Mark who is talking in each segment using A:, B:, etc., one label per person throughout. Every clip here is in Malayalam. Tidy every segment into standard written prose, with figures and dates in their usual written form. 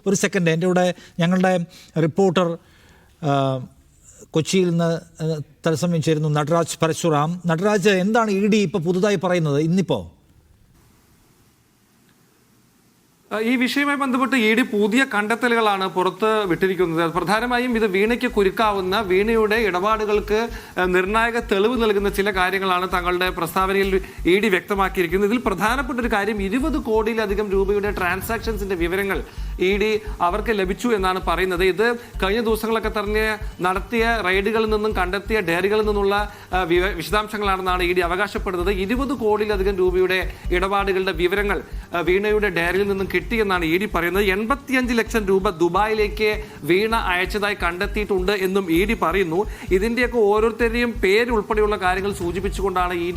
A: ഒരു സെക്കൻഡ് എൻ്റെ കൂടെ ഞങ്ങളുടെ റിപ്പോർട്ടർ കൊച്ചിയിൽ നിന്ന് തത്സമയം ചേരുന്നു നടരാജ് പരശുറാം. നടരാജ്, എന്താണ് ഇ ഡി ഇപ്പോൾ പുതുതായി പറയുന്നത് ഇന്നിപ്പോൾ?
B: ഈ വിഷയവുമായി ബന്ധപ്പെട്ട് ഇ ഡി പുതിയ കണ്ടെത്തലുകളാണ് പുറത്ത് വിട്ടിരിക്കുന്നത്. പ്രധാനമായും ഇത് വീണയ്ക്ക് കുരുക്കാവുന്ന, വീണയുടെ ഇടപാടുകൾക്ക് നിർണായക തെളിവ് നൽകുന്ന ചില കാര്യങ്ങളാണ് തങ്ങളുടെ പ്രസ്താവനയിൽ ഇ ഡി വ്യക്തമാക്കിയിരിക്കുന്നത്. ഇതിൽ പ്രധാനപ്പെട്ട ഒരു കാര്യം 20 കോടിയിലധികം രൂപയുടെ ട്രാൻസാക്ഷൻസിന്റെ വിവരങ്ങൾ ഇ ഡി അവർക്ക് ലഭിച്ചു എന്നാണ് പറയുന്നത്. ഇത് കഴിഞ്ഞ ദിവസങ്ങളൊക്കെ തന്നെ നടത്തിയ റെയ്ഡുകളിൽ നിന്നും കണ്ടെത്തിയ ഡയറികളിൽ നിന്നുള്ള വിശദാംശങ്ങളാണെന്നാണ് ഇ ഡി അവകാശപ്പെടുന്നത്. 20 കോടിയിലധികം രൂപയുടെ ഇടപാടുകളുടെ വിവരങ്ങൾ വീണയുടെ ഡയറിയിൽ നിന്നും കിട്ടിയെന്നാണ് ഇ ഡി പറയുന്നത്. 85 ലക്ഷം രൂപ ദുബായിലേക്ക് വീണ അയച്ചതായി കണ്ടെത്തിയിട്ടുണ്ട് എന്നും ഇ ഡി പറയുന്നു. ഇതിന്റെയൊക്കെ ഓരോരുത്തരുടെയും പേര് ഉൾപ്പെടെയുള്ള കാര്യങ്ങൾ സൂചിപ്പിച്ചുകൊണ്ടാണ് ഇ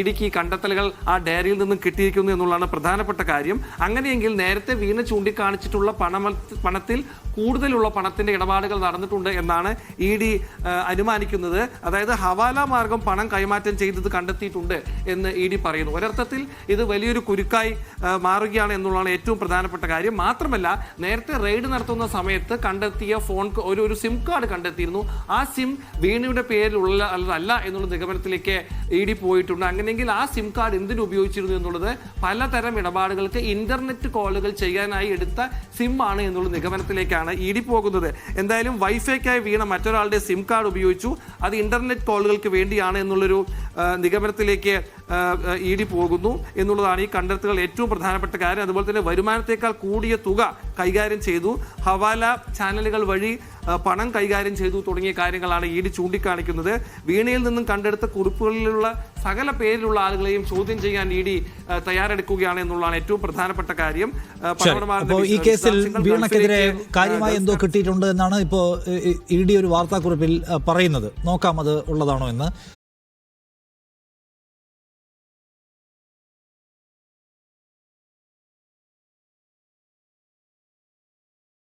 B: ഡിക്ക് ഈ കണ്ടെത്തലുകൾ ആ ഡയറിയിൽ നിന്നും കിട്ടിയിരിക്കുന്നു എന്നുള്ളതാണ് പ്രധാനപ്പെട്ട കാര്യം. അങ്ങനെയെങ്കിൽ നേരത്തെ വീണ ചൂണ്ടിക്കാണിച്ചിട്ടുള്ള പണത്തിൽ കൂടുതലുള്ള പണത്തിന്റെ ഇടപാടുകൾ നടന്നിട്ടുണ്ട് എന്നാണ് ഇ ഡി അനുമാനിക്കുന്നത്. അതായത് ഹവാല മാർഗം പണം കൈമാറ്റം ചെയ്തത് കണ്ടെത്തിയിട്ടുണ്ട് എന്ന് ഇ ഡി പറയുന്നു. ഒരർത്ഥത്തിൽ ഇത് വലിയൊരു കുരുക്കായി മാറുകയാണ് എന്നുള്ളതാണ് ഏറ്റവും പ്രധാനപ്പെട്ട കാര്യം. മാത്രമല്ല, നേരത്തെ റെയ്ഡ് നടത്തുന്ന സമയത്ത് കണ്ടെത്തിയ ഒരു സിം കാർഡ് കണ്ടെത്തിയിരുന്നു. ആ സിം വീണയുടെ പേരിലുള്ള അല്ല എന്നുള്ള നിഗമനത്തിലേക്ക് ഇ ഡി പോയിട്ടുണ്ട്. അങ്ങനെയെങ്കിൽ ആ സിം കാർഡ് എന്തിനു ഉപയോഗിച്ചിരുന്നു എന്നുള്ളത് പലതരം ഇടപാടുകൾക്ക് ഇന്റർനെറ്റ് കോളുകൾ ചെയ്യാനായി എടുത്ത സിം ആണ് എന്നുള്ള നിഗമനത്തിലേക്കാണ് ഇ ഡി പോകുന്നത്. എന്തായാലും വൈഫൈക്കായി വീണ മറ്റൊരാളുടെ സിം കാർഡ് ഉപയോഗിച്ചു, അത് ഇന്റർനെറ്റ് കോളുകൾക്ക് വേണ്ടിയാണ് എന്നുള്ളൊരു നിഗമനത്തിലേക്ക് ഇ ഡി പോകുന്നു എന്നുള്ളതാണ് ഈ കണ്ടെത്തലുകൾ ഏറ്റവും പ്രധാനപ്പെട്ട കാര്യം. അതുപോലെ തന്നെ വരുമാനത്തേക്കാൾ കൂടിയ തുക കൈകാര്യം ചെയ്തു, ഹവാല ചാനലുകൾ വഴി പണം കൈകാര്യം ചെയ്തു തുടങ്ങിയ കാര്യങ്ങളാണ് ഇ ഡി ചൂണ്ടിക്കാണിക്കുന്നത്. വീണയിൽ നിന്നും കണ്ടെടുത്ത കുറിപ്പുകളിലുള്ള സകല പേരിലുള്ള ആളുകളെയും ചോദ്യം ചെയ്യാൻ ഇ ഡി തയ്യാറെടുക്കുകയാണ് എന്നുള്ളതാണ് ഏറ്റവും പ്രധാനപ്പെട്ട കാര്യം.
A: ഈ കേസിൽ വീണക്കെതിരെ കാര്യമായി എന്തോ കിട്ടിയിട്ടുണ്ട് എന്നാണ് ഇപ്പോൾ ഇ ഡി ഒരു വാർത്താക്കുറിപ്പിൽ പറയുന്നത്. നോക്കാം അത് ഉള്ളതാണോ എന്ന്.